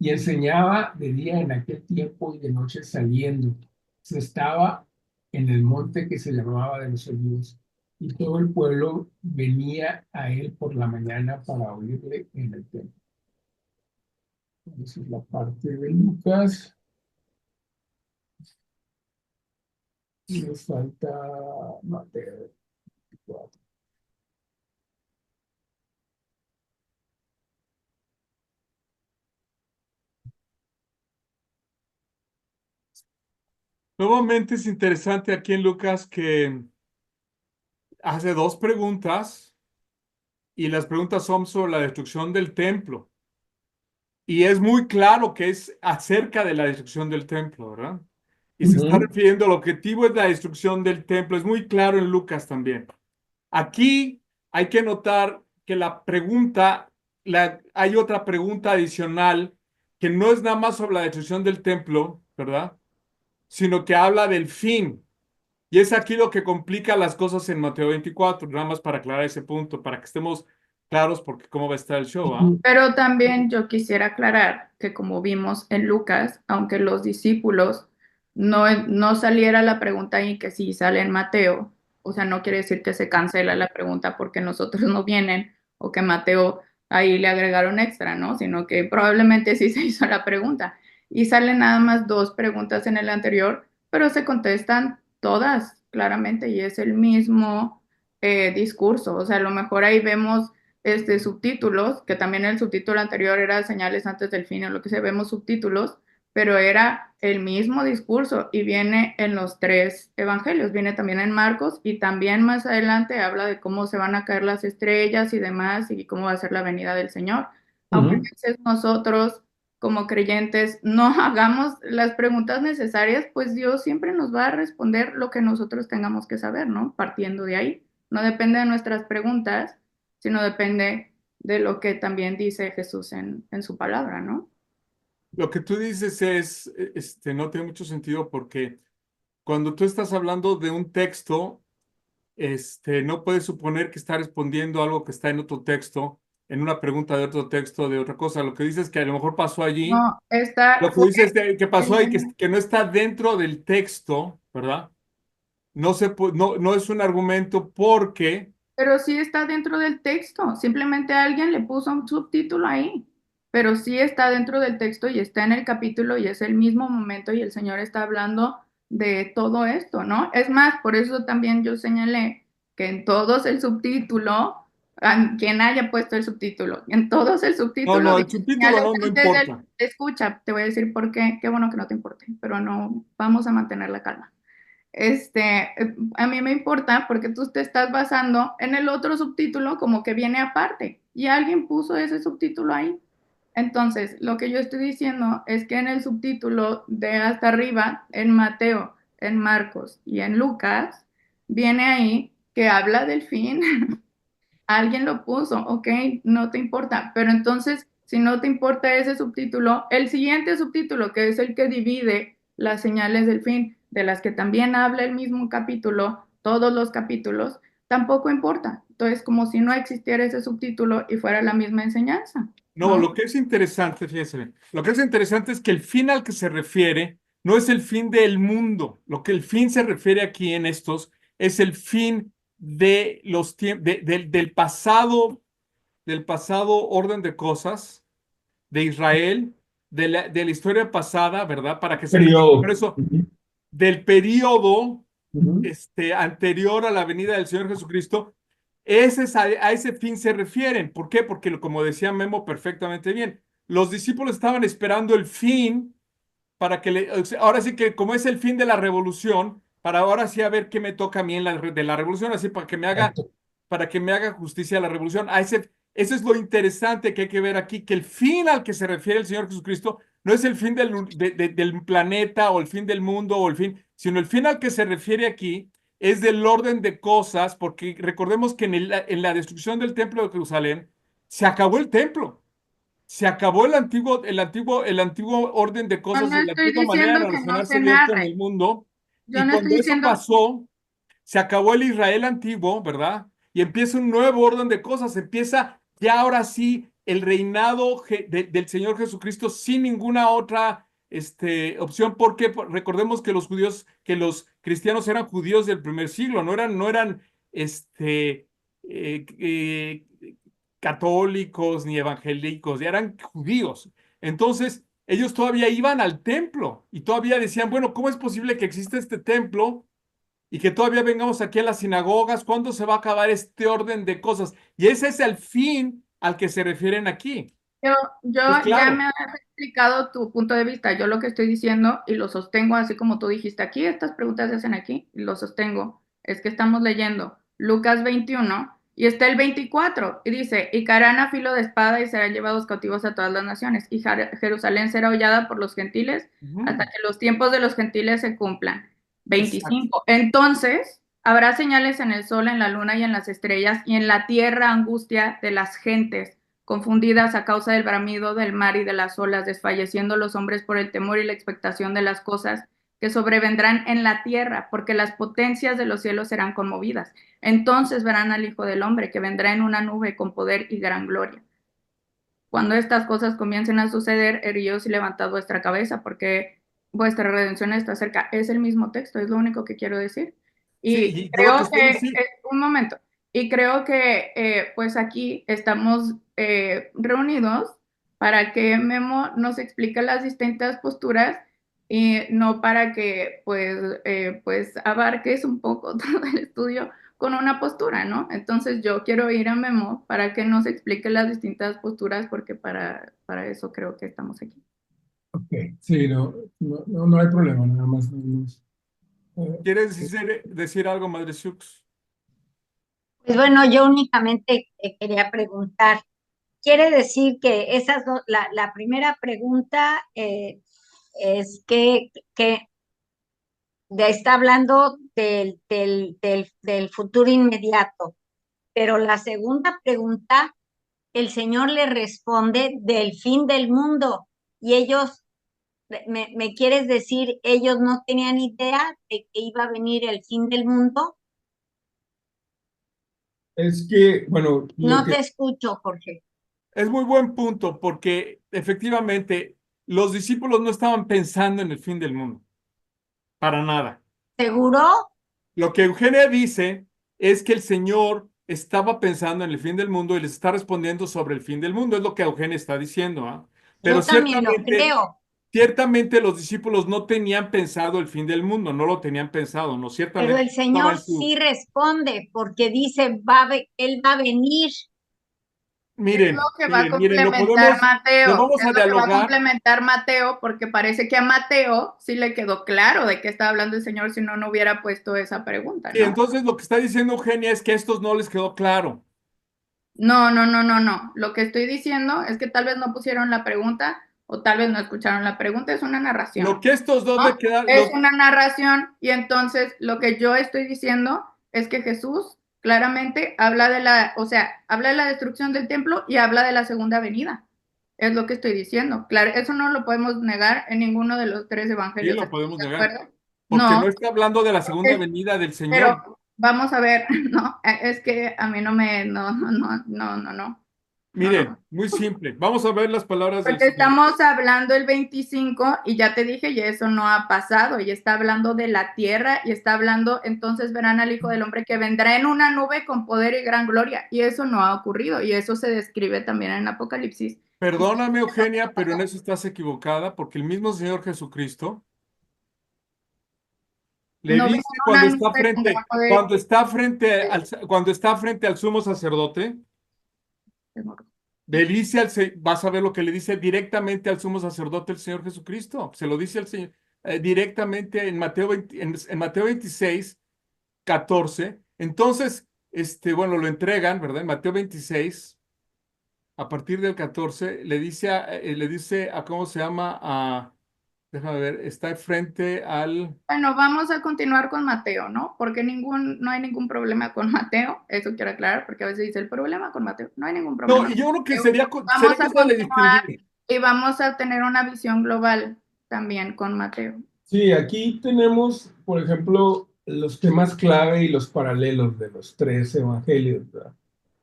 Y enseñaba de día en aquel tiempo y de noche saliendo. Se estaba en el monte que se llamaba de los Olivos, y todo el pueblo venía a él por la mañana para oírle en el templo. Esa es la parte de Lucas. Y nos falta Mateo 4. Nuevamente es interesante aquí en Lucas que hace dos preguntas y las preguntas son sobre la destrucción del templo. Y es muy claro que es acerca de la destrucción del templo, ¿verdad? Y se está refiriendo al objetivo es la destrucción del templo. Es muy claro en Lucas también. Aquí hay que notar que la pregunta, hay otra pregunta adicional que no es nada más sobre la destrucción del templo, ¿verdad? Sino que habla del fin. Y es aquí lo que complica las cosas en Mateo 24, nada más para aclarar ese punto, para que estemos claros porque cómo va a estar el show, ¿ah? Pero también yo quisiera aclarar que como vimos en Lucas, aunque los discípulos no saliera la pregunta ahí que sí sale en Mateo, o sea, no quiere decir que se cancela la pregunta porque nosotros no vienen o que Mateo ahí le agregaron extra, ¿no? Sino que probablemente sí se hizo la pregunta. Y salen nada más dos preguntas en el anterior, pero se contestan todas claramente y es el mismo discurso. O sea, a lo mejor ahí vemos subtítulos, que también el subtítulo anterior era señales antes del fin, en lo que se vemos subtítulos, pero era el mismo discurso y viene en los tres evangelios, viene también en Marcos y también más adelante habla de cómo se van a caer las estrellas y demás y cómo va a ser la venida del Señor. Aunque a Ujú. veces nosotros como creyentes no hagamos las preguntas necesarias, pues Dios siempre nos va a responder lo que nosotros tengamos que saber, ¿no? Partiendo de ahí. No depende de nuestras preguntas, sino depende de lo que también dice Jesús en su palabra, ¿no? Lo que tú dices es, no tiene mucho sentido porque cuando tú estás hablando de un texto, no puedes suponer que está respondiendo a algo que está en otro texto, en una pregunta de otro texto, de otra cosa. Lo que dices que a lo mejor pasó allí, No, esta lo que fue dices que pasó ahí, el- que no está dentro del texto, ¿verdad? No es un argumento porque, pero sí está dentro del texto. Simplemente alguien le puso un subtítulo ahí, pero sí está dentro del texto y está en el capítulo y es el mismo momento y el Señor está hablando de todo esto, ¿no? Es más, por eso también yo señalé que en todos el subtítulo, quien haya puesto el subtítulo, en todos el no, subtítulo no, el dice subtítulo señales no antes del, importa. escucha, te voy a decir por qué, qué bueno que no te importe, pero no, vamos a mantener la calma. A mí me importa porque tú te estás basando en el otro subtítulo como que viene aparte y alguien puso ese subtítulo ahí. Entonces, lo que yo estoy diciendo es que en el subtítulo de hasta arriba, en Mateo, en Marcos y en Lucas, viene ahí que habla del fin. Alguien lo puso, ok, no te importa, pero entonces, si no te importa ese subtítulo, el siguiente subtítulo, que es el que divide las señales del fin, de las que también habla el mismo capítulo, todos los capítulos, tampoco importa. Entonces, como si no existiera ese subtítulo y fuera la misma enseñanza, No, ¿no? lo que es interesante, fíjese, lo que es interesante es que el fin al que se refiere no es el fin del mundo. Lo que el fin se refiere aquí en estos es el fin de los del pasado orden de cosas de Israel, de la historia pasada, ¿verdad? Para que se entienda. Por Periodo. eso, Ujú, del periodo ujú. anterior a la venida del Señor Jesucristo, a ese fin se refieren. ¿Por qué? Porque, como decía Memo perfectamente bien, los discípulos estaban esperando el fin para que o sea, ahora sí que como es el fin de la revolución, para ahora sí a ver qué me toca a mí de la revolución, así Exacto. para que me haga justicia la revolución. Eso es lo interesante que hay que ver aquí, que el fin al que se refiere el Señor Jesucristo no es el fin del planeta o el fin del mundo o el fin, sino el fin al que se refiere aquí es del orden de cosas, porque recordemos que en la destrucción del templo de Jerusalén se acabó el templo. Se acabó el antiguo orden de Yo cosas no y la estoy antigua manera diciendo de que no relacionarse se Dios con narre, el mundo. yo Y no estoy cuando eso diciendo, pasó, se acabó el Israel antiguo, ¿verdad? Y empieza un nuevo orden de cosas. Empieza ya ahora sí el reinado del Señor Jesucristo sin ninguna otra opción, porque recordemos que que los cristianos eran judíos del primer siglo, no eran eh, eh, católicos ni evangélicos, eran judíos. Entonces, ellos todavía iban al templo y todavía decían, bueno, ¿cómo es posible que exista este templo y que todavía vengamos aquí a las sinagogas? ¿Cuándo se va a acabar este orden de cosas? Y ese es el fin al que se refieren aquí. yo, yo Es ya me claro. has explicado tu punto de vista. Yo lo que estoy diciendo y lo sostengo, así como tú dijiste aquí, estas preguntas se hacen aquí, y lo sostengo, es que estamos leyendo Lucas 21 y está el 24 y dice, y caerán a filo de espada y serán llevados cautivos a todas las naciones y Jerusalén será hollada por los gentiles hasta Ujú. que los tiempos de los gentiles se cumplan. Exacto. 25. Entonces habrá señales en el sol, en la luna y en las estrellas y en la tierra angustia de las gentes confundidas a causa del bramido del mar y de las olas, desfalleciendo los hombres por el temor y la expectación de las cosas que sobrevendrán en la tierra, porque las potencias de los cielos serán conmovidas. Entonces verán al Hijo del Hombre, que vendrá en una nube con poder y gran gloria. Cuando estas cosas comiencen a suceder, erguíos y levantad vuestra cabeza, porque vuestra redención está cerca. Es el mismo texto, es lo único que quiero decir. Sí, Y y yo lo que creo estoy que, diciendo, un momento, y creo que pues aquí estamos reunidos para que Memo nos explique las distintas posturas y no para que pues abarques un poco todo el estudio con una postura, ¿no? Entonces yo quiero ir a Memo para que nos explique las distintas posturas porque para eso creo que estamos aquí. Ok, sí, no hay problema, nada más. ¿Quieres decir algo, Madre Sux? Pues bueno, yo únicamente quería preguntar, quiere decir que esas dos, la primera pregunta es que está hablando del futuro inmediato, pero la segunda pregunta, el Señor le responde del fin del mundo y ellos, me quieres decir, ellos no tenían idea de que iba a venir el fin del mundo. Es que, bueno, lo No que te escucho, Jorge. Es muy buen punto porque efectivamente los discípulos no estaban pensando en el fin del mundo, para nada. ¿Seguro? Lo que Eugenia dice es que el Señor estaba pensando en el fin del mundo y les está respondiendo sobre el fin del mundo, es lo que Eugenia está diciendo, ¿ah? Pero Yo también lo creo. ciertamente los discípulos no tenían pensado el fin del mundo, no lo tenían pensado, no, Pero ciertamente el estaba Señor en su... sí responde porque dice, Él va a venir. Es lo que va a Miren, complementar lo Mateo, vamos es a lo que va a dialogar. complementar Mateo, porque parece que a Mateo sí le quedó claro de qué estaba hablando el Señor, si no, no hubiera puesto esa pregunta, Y ¿no? entonces lo que está diciendo Eugenia es que a estos no les quedó claro. No, no, no, no, no. Lo que estoy diciendo es que tal vez no pusieron la pregunta o tal vez no escucharon la pregunta, es una Lo narración, que estos dos ¿no? le quedan, Es una narración y entonces lo que yo estoy diciendo es que Jesús claramente habla de o sea, habla de la destrucción del templo y habla de la segunda venida. Es lo que estoy diciendo. Claro, eso no lo podemos negar en ninguno de los tres sí evangelios. lo ¿Estás podemos de negar, acuerdo? porque No, no está hablando de la segunda venida del Señor. pero vamos a ver, no, es que a mí no me, no, no, no, no, no, no, no, Miren, no. muy simple. Vamos a ver las palabras del Porque Señor. estamos hablando el 25 y ya te dije, y eso no ha pasado, y está hablando de la tierra y está hablando, entonces verán al Hijo del Hombre que vendrá en una nube con poder y gran gloria, y eso no ha ocurrido, y eso se describe también en Apocalipsis. Perdóname, Eugenia, pero en eso estás equivocada, porque el mismo Señor Jesucristo le No vino dice en una nube con gran poder. cuando está frente al sumo sacerdote, vas a ver lo que le dice directamente al sumo sacerdote el Señor Jesucristo. Se lo dice al Señor directamente en Mateo 20 en Mateo 26, 14. Entonces, bueno, lo entregan, ¿verdad? En Mateo 26, a partir del 14, le dice a ¿cómo se llama? Déjame ver, está frente al... Bueno, vamos a continuar con Mateo, ¿no? Porque no hay ningún problema con Mateo, eso quiero aclarar, porque a veces dice el problema con Mateo, no hay ningún No, problema y con yo creo que Mateo. sería Vamos a cosa de continuar distinguir. y vamos a tener una visión global también con Mateo. Sí, aquí tenemos, por ejemplo, los temas clave y los paralelos de los tres evangelios, ¿verdad?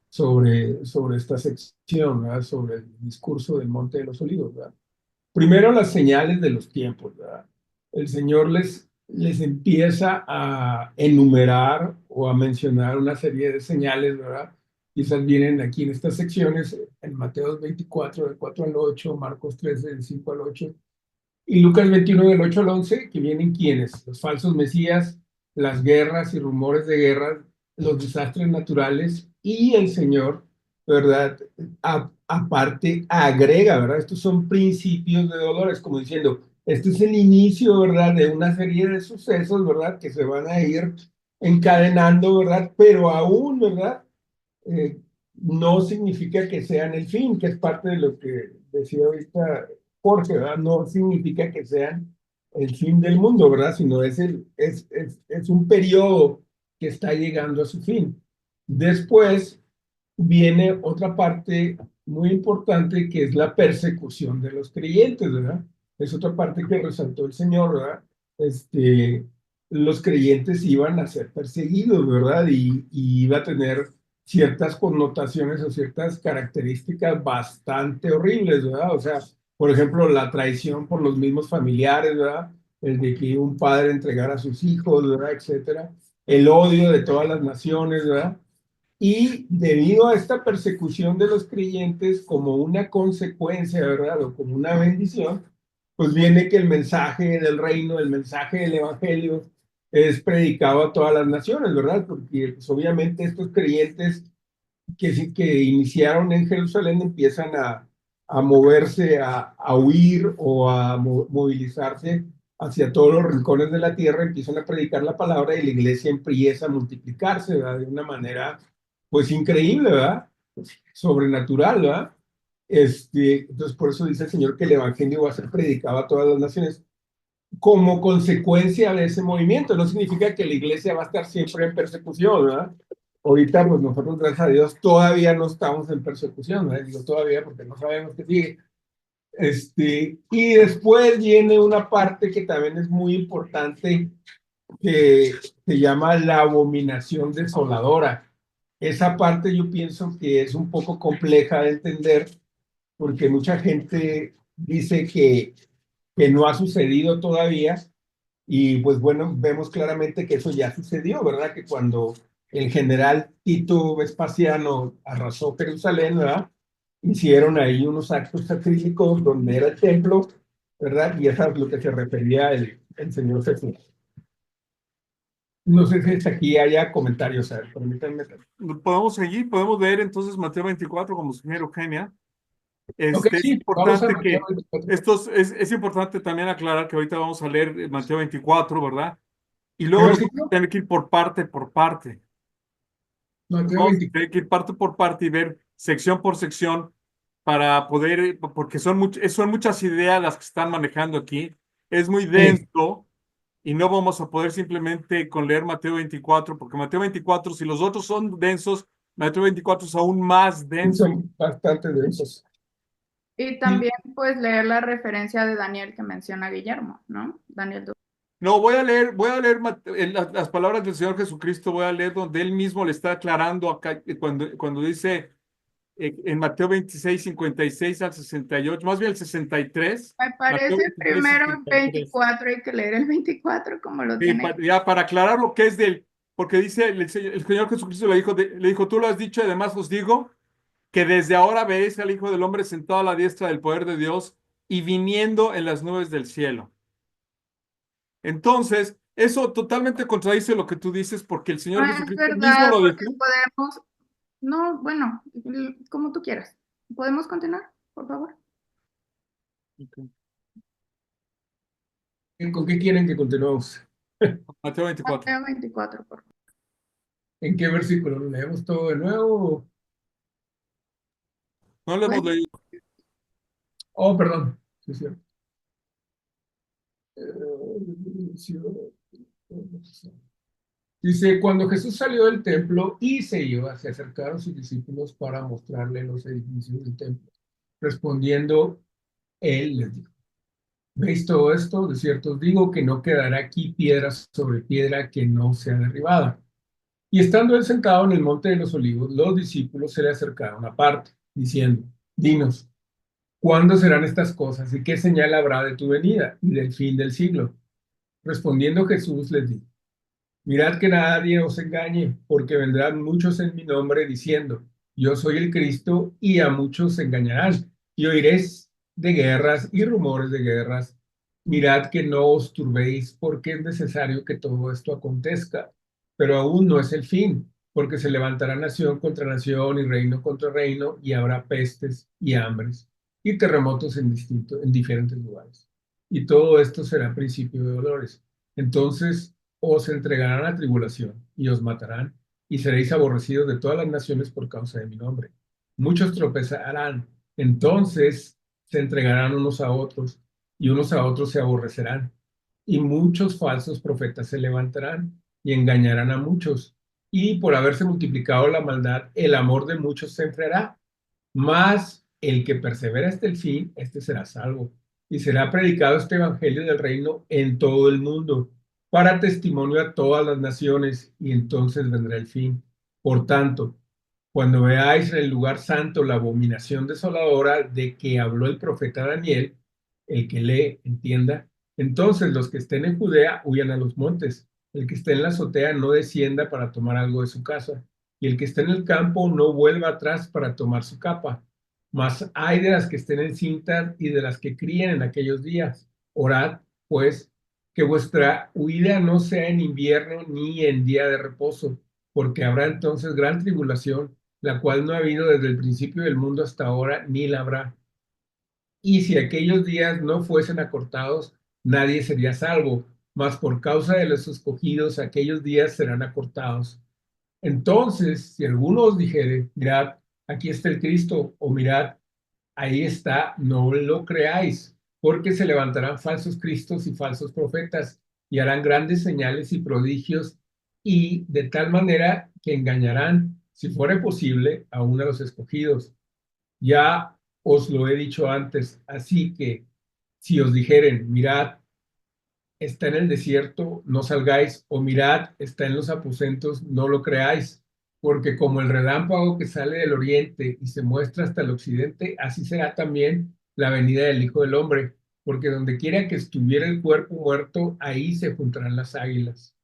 Sobre esta sección, ¿verdad? Sobre el discurso del Monte de los Olivos, ¿verdad? Primero las señales de los tiempos, ¿verdad? El Señor les empieza a enumerar o a mencionar una serie de señales, ¿verdad? Quizás vienen aquí en estas secciones, en Mateo 24, del 4 al 8, Marcos 13, del 5 al 8, y Lucas 21 del 8 al 11, que vienen quienes, los falsos mesías, las guerras y rumores de guerras, los desastres naturales y el Señor, ¿verdad? Aparte agrega, ¿verdad? Estos son principios de dolores, como diciendo, este es el inicio, ¿verdad? De una serie de sucesos, ¿verdad? Que se van a ir encadenando, ¿verdad? Pero aún, ¿verdad? eh, no significa que sean el fin, que es parte de lo que decía ahorita Jorge, ¿verdad? No significa que sean el fin del mundo, ¿verdad? Sino es un periodo que está llegando a su fin. Después viene otra parte muy importante que es la persecución de los creyentes, ¿verdad? Es otra parte que resaltó el Señor, ¿verdad? Los creyentes iban a ser perseguidos, ¿verdad? Y iba a tener ciertas connotaciones o ciertas características bastante horribles, ¿verdad? O sea, por ejemplo, la traición por los mismos familiares, ¿verdad? El de que un padre entregara a sus hijos, ¿verdad? Etcétera. El odio de todas las naciones, ¿verdad? Y debido a esta persecución de los creyentes, como una consecuencia, ¿verdad? O como una bendición, pues viene que el mensaje del reino, el mensaje del evangelio, es predicado a todas las naciones, ¿verdad? Porque pues, obviamente estos creyentes que iniciaron en Jerusalén empiezan a moverse, a huir o a movilizarse hacia todos los rincones de la tierra, empiezan a predicar la palabra y la iglesia empieza a multiplicarse, ¿verdad? De una manera, pues, increíble, ¿verdad? Sobrenatural, ¿verdad? Entonces, por eso dice el Señor que el evangelio va a ser predicado a todas las naciones como consecuencia de ese movimiento. No significa que la iglesia va a estar siempre en persecución, ¿verdad? Ahorita, pues nosotros, gracias a Dios, todavía no estamos en persecución, ¿verdad? Digo todavía porque no sabemos qué sigue. Y después viene una parte que también es muy importante, que se llama la abominación desoladora. Esa parte yo pienso que es un poco compleja de entender, porque mucha gente dice que no ha sucedido todavía, y pues bueno, vemos claramente que eso ya sucedió, ¿verdad? Que cuando el general Tito Vespasiano arrasó Jerusalén, ¿verdad? Hicieron ahí unos actos sacrílegos donde era el templo, ¿verdad? Y eso es lo que se refería el Señor Jesús. No sé si hasta aquí haya comentarios, a ver, permítanme. Podemos seguir, podemos leer entonces Mateo 24 como sugiere Eugenia. Ok, Es sí, vamos a importante Mateo que 24. es importante también aclarar que ahorita vamos a leer Mateo 24, ¿verdad? Y ¿Qué luego nos vamos a versículo? tener que ir por parte por parte. Mateo Vamos a 24. tener que ir parte por parte y ver sección por sección para poder, porque son muchas ideas las que están manejando aquí. Es muy Sí, denso y no vamos a poder simplemente con leer Mateo 24, porque Mateo 24, si los otros son densos, Mateo 24 es aún más sí, denso. son bastante densos. Y Y también pues leer la referencia de Daniel que menciona Guillermo, ¿no? Daniel. No, voy a leer las palabras del Señor Jesucristo, voy a leer donde Él mismo le está aclarando acá, cuando dice en Mateo 26, 56 al 68, más bien el 63, Me Mateo parece 26, primero el 63. 24, hay que leer el 24 como lo Sí, tiene. ya para aclarar lo que es del, porque dice el Señor Jesucristo le dijo, tú lo has dicho, y además os digo que desde ahora veréis al Hijo del Hombre sentado a la diestra del poder de Dios y viniendo en las nubes del cielo. Entonces, eso totalmente contradice lo que tú dices porque el No Señor es Jesucristo mismo verdad, lo porque dijo. podemos, no, bueno, como tú quieras. ¿Podemos continuar, por favor? ¿con qué quieren que continuemos? Mateo 24. Mateo 24, por favor. ¿En qué versículo? ¿Lo leemos todo de nuevo? No lo hemos Bueno, leído. Oh, perdón. Sí, sí. Dice, cuando Jesús salió del templo y se iba, se acercaron sus discípulos para mostrarle los edificios del templo. Respondiendo, él les dijo, ¿veis todo esto? De cierto os digo que no quedará aquí piedra sobre piedra que no sea derribada. Y estando él sentado en el monte de los olivos, los discípulos se le acercaron aparte, diciendo, dinos, ¿cuándo serán estas cosas y qué señal habrá de tu venida y del fin del siglo? Respondiendo Jesús les dijo, mirad que nadie os engañe, porque vendrán muchos en mi nombre diciendo, yo soy el Cristo, y a muchos se engañarán. Y oiréis de guerras y rumores de guerras. Mirad que no os turbéis, porque es necesario que todo esto acontezca. Pero aún no es el fin, porque se levantará nación contra nación y reino contra reino, y habrá pestes y hambres y terremotos en diferentes lugares. Y todo esto será principio de dolores. Entonces os entregarán a tribulación y os matarán, y seréis aborrecidos de todas las naciones por causa de mi nombre. Muchos tropezarán, entonces se entregarán unos a otros, y unos a otros se aborrecerán. Y muchos falsos profetas se levantarán y engañarán a muchos. Y por haberse multiplicado la maldad, el amor de muchos se enfriará. Mas el que persevera hasta el fin, este será salvo. Y será predicado este evangelio del reino en todo el mundo, para testimonio a todas las naciones, y entonces vendrá el fin. Por tanto, cuando veáis en el lugar santo la abominación desoladora de que habló el profeta Daniel, el que lee, entienda, entonces los que estén en Judea huyan a los montes, el que esté en la azotea no descienda para tomar algo de su casa, y el que esté en el campo no vuelva atrás para tomar su capa. Mas hay de las que estén encintas y de las que críen en aquellos días. Orad, pues, que vuestra huida no sea en invierno ni en día de reposo, porque habrá entonces gran tribulación, la cual no ha habido desde el principio del mundo hasta ahora, ni la habrá. Y si aquellos días no fuesen acortados, nadie sería salvo, mas por causa de los escogidos, aquellos días serán acortados. Entonces, si alguno os dijere, mirad, aquí está el Cristo, o mirad, ahí está, no lo creáis, porque se levantarán falsos cristos y falsos profetas, y harán grandes señales y prodigios, y de tal manera que engañarán, si fuere posible, aún a los escogidos. Ya os lo he dicho antes, así que si os dijeren, mirad, está en el desierto, no salgáis, o mirad, está en los aposentos, no lo creáis, porque como el relámpago que sale del oriente y se muestra hasta el occidente, así será también la venida del Hijo del Hombre, porque donde quiera que estuviera el cuerpo muerto, ahí se juntarán las águilas.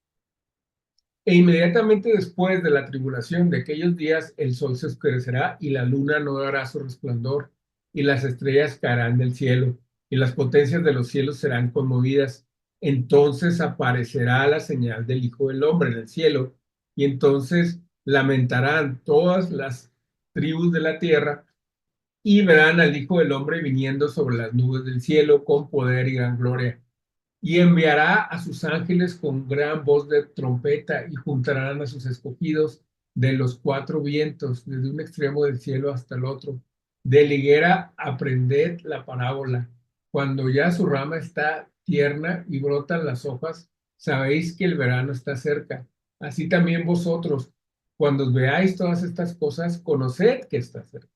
E inmediatamente después de la tribulación de aquellos días, el sol se oscurecerá y la luna no dará su resplandor, y las estrellas caerán del cielo, y las potencias de los cielos serán conmovidas. Entonces aparecerá la señal del Hijo del Hombre en el cielo, y entonces lamentarán todas las tribus de la tierra, y verán al Hijo del Hombre viniendo sobre las nubes del cielo con poder y gran gloria. Y enviará a sus ángeles con gran voz de trompeta y juntarán a sus escogidos de los cuatro vientos, desde un extremo del cielo hasta el otro. De la higuera aprended la parábola. Cuando ya su rama está tierna y brotan las hojas, sabéis que el verano está cerca. Así también vosotros, cuando os veáis todas estas cosas, conoced que está cerca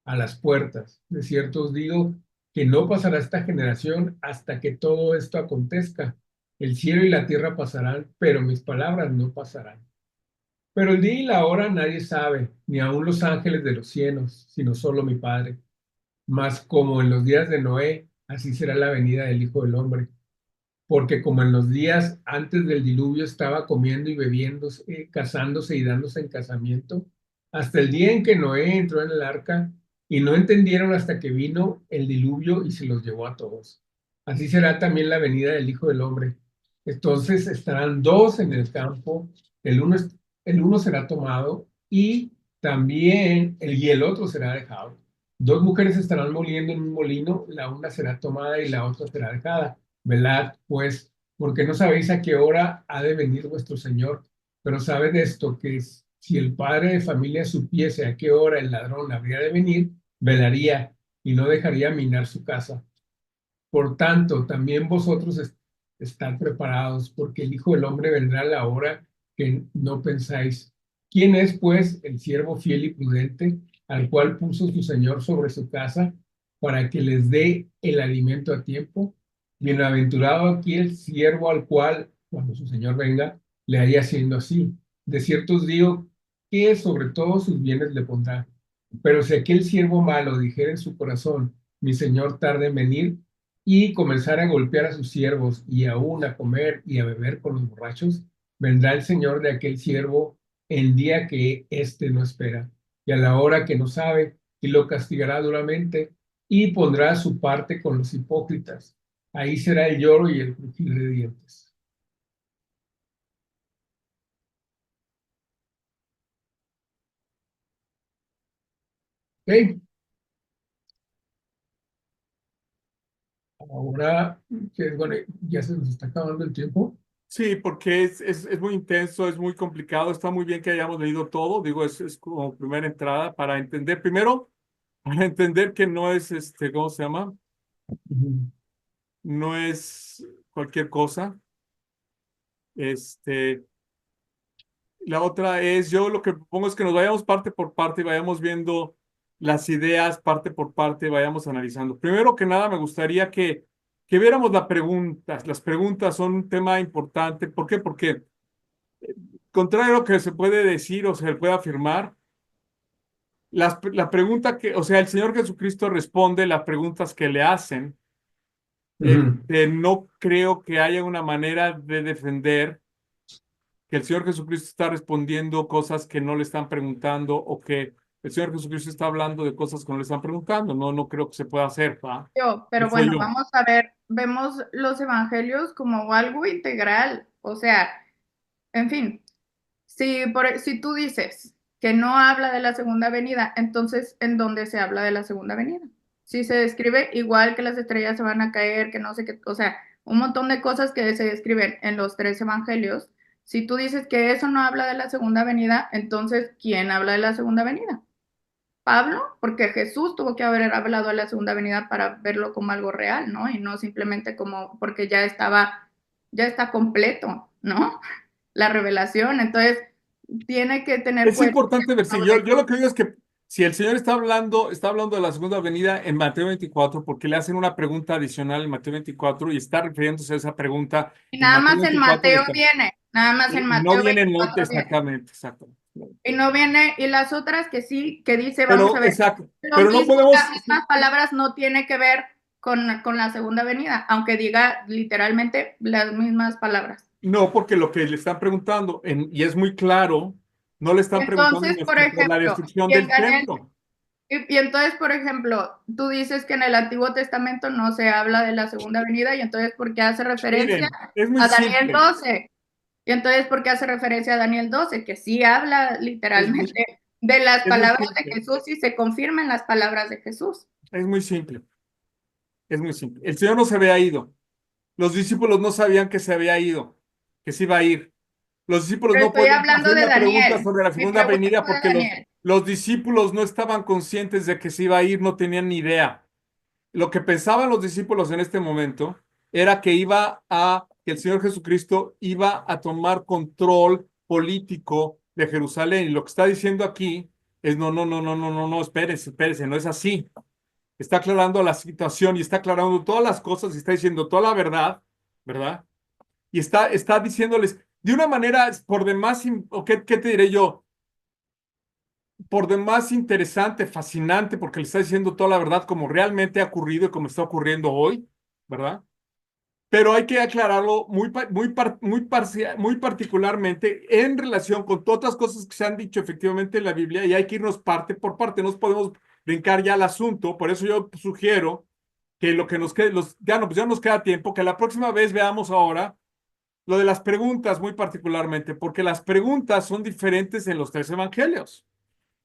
a las puertas. De cierto os digo que no pasará esta generación hasta que todo esto acontezca. El cielo y la tierra pasarán, pero mis palabras no pasarán. Pero el día y la hora nadie sabe, ni aun los ángeles de los cielos, sino solo mi Padre. Mas como en los días de Noé, así será la venida del Hijo del Hombre. Porque como en los días antes del diluvio estaba comiendo y bebiendo, casándose y dándose en casamiento, hasta el día en que Noé entró en el arca, y no entendieron hasta que vino el diluvio y se los llevó a todos. Así será también la venida del Hijo del Hombre. Entonces estarán dos en el campo, el uno será tomado y también y el otro será dejado. Dos mujeres estarán moliendo en un molino, la una será tomada y la otra será dejada. Velad, pues, porque no sabéis a qué hora ha de venir vuestro Señor, pero sabed esto, que si el padre de familia supiese a qué hora el ladrón habría de venir, velaría y no dejaría minar su casa. Por tanto, también vosotros estad preparados, porque el Hijo del Hombre vendrá a la hora que no pensáis. ¿Quién es, pues, el siervo fiel y prudente, al cual puso su Señor sobre su casa, para que les dé el alimento a tiempo? Bienaventurado aquel siervo al cual, cuando su Señor venga, le haría siendo así. De cierto os digo que sobre todos sus bienes le pondrá. Pero si aquel siervo malo dijera en su corazón, mi Señor tarde en venir, y comenzar a golpear a sus siervos y aún a comer y a beber con los borrachos, vendrá el Señor de aquel siervo el día que éste no espera y a la hora que no sabe, y lo castigará duramente y pondrá su parte con los hipócritas. Ahí será el lloro y el crujir de dientes. ¿Ok? Ahora, que bueno, ya se nos está acabando el tiempo. Sí, porque es muy intenso, es muy complicado. Está muy bien que hayamos leído todo. Digo, es como primera entrada para entender. Primero, para entender que no es, ¿cómo se llama? No es cualquier cosa. Este, la otra es, yo lo que propongo es que nos vayamos parte por parte y vayamos viendo las ideas parte por parte, vayamos analizando. Primero que nada, me gustaría que viéramos las preguntas. Las preguntas son un tema importante. ¿Por qué? Porque contrario a lo que se puede decir o se puede afirmar, la pregunta que, o sea, el Señor Jesucristo responde las preguntas que le hacen. No creo que haya una manera de defender que el Señor Jesucristo está respondiendo cosas que no le están preguntando o que el Señor Jesucristo está hablando de cosas que no le están preguntando. No, no creo que se pueda hacer, ¿va? Pero Soy bueno, yo. vamos a ver, vemos los evangelios como algo integral, o sea, en fin, si tú dices que no habla de la segunda venida, entonces, ¿en dónde se habla de la segunda venida? si se describe igual que las estrellas se van a caer, que no sé qué, o sea, un montón de cosas que se describen en los 3 evangelios. Si tú dices que eso no habla de la segunda venida, entonces, ¿quién habla de la segunda venida? Pablo, porque Jesús tuvo que haber hablado de la segunda venida para verlo como algo real, ¿no? Y no simplemente como porque ya está completo, ¿no? La revelación. Entonces, tiene que tener Es coherencia importante ver, si con yo lo que digo es que si el Señor está hablando de la segunda venida en Mateo 24, porque le hacen una pregunta adicional en Mateo 24 y está refiriéndose a esa pregunta Y en nada Mateo más en 24 Mateo viene, nada más en y no Mateo viene en 24 viene. exactamente, exacto. Y no viene, y las otras que sí, que dice, vamos Pero, a ver, exacto, lo pero no mismo, podemos, las mismas palabras no tiene que ver con la segunda venida, aunque diga literalmente las mismas palabras. no, porque lo que le están preguntando, y es muy claro, no le están preguntando Entonces, por por la ejemplo, destrucción y en del Daniel, templo. y entonces, por ejemplo, tú dices que en el Antiguo Testamento no se habla de la segunda venida, y entonces, ¿por qué hace referencia Miren, es muy a Daniel simple, 12? Y entonces, ¿por qué hace referencia a Daniel 12? Que sí habla es muy, literalmente de las es muy palabras de simple, Jesús y se confirman las palabras de Jesús. es muy simple, es muy simple. El Señor no se había ido. Los discípulos no sabían que se había ido, que se iba a ir. Los discípulos Pero no estoy podían hablando hacer de una pregunta Daniel. sobre la Mi segunda pregunta venida fue de porque Daniel. los discípulos no estaban conscientes de que se iba a ir, no tenían ni idea. Lo que pensaban los discípulos en este momento era que el Señor Jesucristo iba a tomar control político de Jerusalén. Y lo que está diciendo aquí es, no, espérese, no es así. Está aclarando la situación y está aclarando todas las cosas y está diciendo toda la verdad, ¿verdad? Y está diciéndoles de una manera por demás, o qué te diré yo, por demás interesante, fascinante, porque le está diciendo toda la verdad como realmente ha ocurrido y como está ocurriendo hoy, ¿verdad? Pero hay que aclararlo muy particularmente en relación con todas las cosas que se han dicho efectivamente en la Biblia y hay que irnos parte por parte, no podemos brincar ya al asunto, por eso yo sugiero que lo que nos quede, ya nos queda tiempo, que la próxima vez veamos ahora lo de las preguntas muy particularmente, porque las preguntas son diferentes en los 3 evangelios.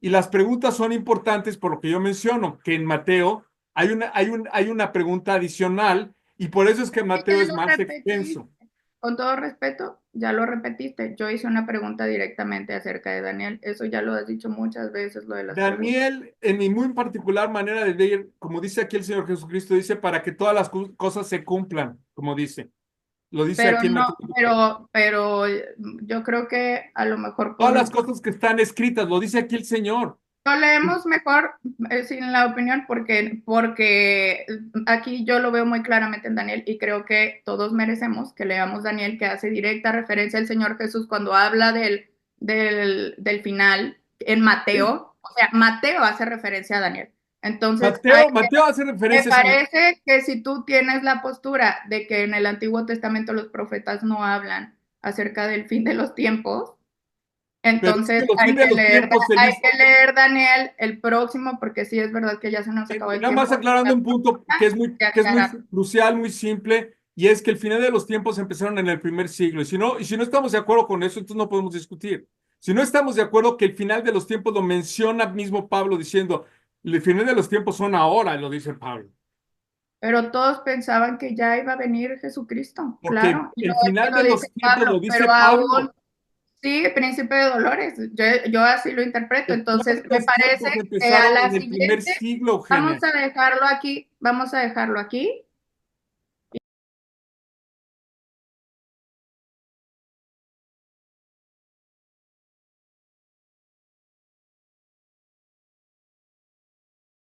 Y las preguntas son importantes por lo que yo menciono, que en Mateo hay una pregunta adicional y por eso es que Ya Mateo es lo más repetí. extenso. Con todo respeto, ya lo repetiste. Yo hice una pregunta directamente acerca de Daniel. Eso ya lo has dicho muchas veces, lo de las preguntas. Daniel, en mi muy particular manera de ver, como dice aquí el Señor Jesucristo, dice para que todas las cosas se cumplan, como dice. Lo dice Pero aquí en no, Mateo. pero yo creo que a lo mejor Todas las cosas que están escritas, lo dice aquí el Señor. lo leemos mejor sin la opinión porque aquí yo lo veo muy claramente en Daniel y creo que todos merecemos que leamos Daniel, que hace directa referencia al Señor Jesús cuando habla del final en Mateo. O sea, Mateo hace referencia a Daniel. Entonces, Mateo hace me referencias en parece que si tú tienes la postura de que en el Antiguo Testamento los profetas no hablan acerca del fin de los tiempos, pero es que entonces los fines de los tiempos se hay dice. que leer Daniel el próximo, porque sí es verdad que ya se nos acabó el Nada más tiempo. aclarando un punto que es muy Aclarar. crucial, muy simple, y es que el final de los tiempos empezaron en el primer siglo. Y si no estamos de acuerdo con eso, entonces no podemos discutir. Si no estamos de acuerdo que el final de los tiempos lo menciona mismo Pablo diciendo, el final de los tiempos son ahora, lo dice Pablo. Pero todos pensaban que ya iba a venir Jesucristo, Porque claro, el y final lo de dice los tiempos Pablo, lo dice pero aún Pablo. sí, príncipe de dolores, yo así lo interpreto. El final Entonces, de me los parece tiempos que a empezaron la en el primer siguiente siglo, Eugenia. vamos a dejarlo aquí